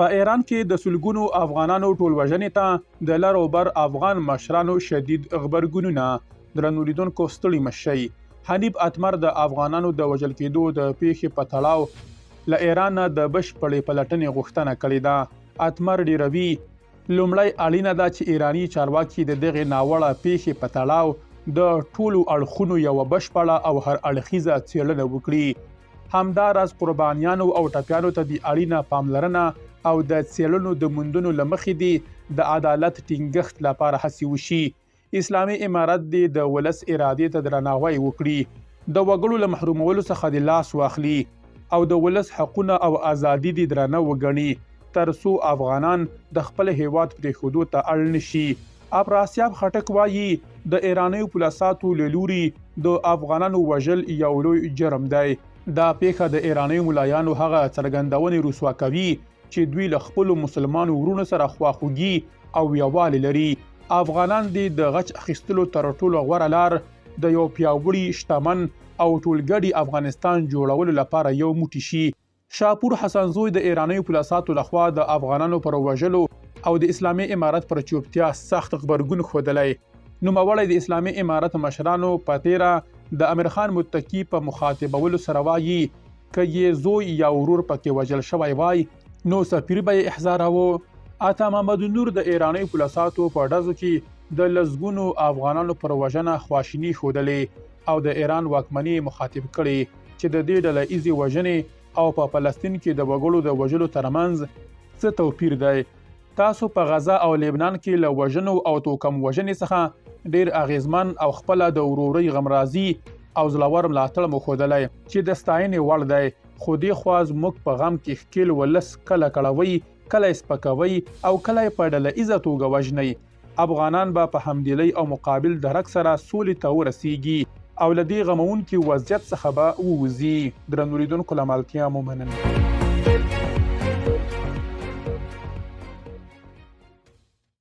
په ایران کې د سلګونو افغانانو ټولوژنې ته د لر او بر افغان مشرانو شدید غبرګونونه. درنو لیدونکو ستړي مه شئ. حنیف اتمر د افغانانو د وژل کېدو د پیښې په تړاو له ایران نه د بشپړې پلټنې غوښتنه کړې ده. اتمر ډیروي لومړی اړینه ده چې ایرانی چارواکي د دغې ناوړه پیښې په تړاو د ټولو اړخونو یوه بشپړه او هر اړخیزه څېړنه وکړي. همداراز قربانیانو او ټپیانو ته د اړینه پاملرنه او د څېړنو د موندنو له مخې دې د عدالت ټینګښت لپاره هڅې وشي. اسلامي امارت دې د ولس ارادې ته درناوی وکړي، د وګړو له محرومولو څخه د لاس واخلي او د ولس حقونه او ازادي دې درنه وګڼي تر څو افغانان د خپل هیواد پرېښودو ته اړ نشي. افراسیاب خټک وایي د ایرانیو پولیساتو له لوري د افغانانو وژل یو لوی جرم دی. دا پیښه د ایرانیو ملایانو هغه څرګندونې رسوا کوي چې دوی له خپلو مسلمانو وروڼو سره خواخوږي او یووالی لري. افغانان دې د غچ اخیستلو تر ټولو غوره لار د یو پیاوړي، شتمن او ټولګډي افغانستان جوړولو لپاره یو موټی شي. شاپور حسنزوی د ایرانیو پولیساتو لخوا د افغانانو پر وژلو او د اسلامي امارت پر چوپتیا سخت غبرګون ښودلی. نوموړی د اسلامي امارت مشرانو په تیره د امیر خان متقي په مخاطبولو سره وایي که یې زوی یا ورور پکې وژل شوی وای نو سفیر به یې احضاراوه. عطا محمد نور د ایرانیو پولیساتو په ډزو کې د لسګونو افغانانو پر وژنه خواشیني ښودلې او د ایران واکمني مخاطب کړي چې د دې ډله ایزې وژنې او په فلسطین کې د وګړو د وژلو ترمنځ څه توپیر دی. تاسو په غزه او لبنان کې له وژنو او توکم وژنې څخه ډیر اغیزمن او خپل د ورورۍ غمرازي او زړور ملاتړ مو ښودلی چې د ستاینې وړ دی. خو دې خوا زموږ په غم کې ښکیل ولس کله کړوئ، کله یې سپکوئ او کله یې په ډله ایزه توګه وژنئ. افغانان به په همدلۍ او مقابل درک سره سولې ته ورسیږي او له دې غمونکي وضعیت څخه به ووځي. درنو لیدونکو له ملتیا مو مننه.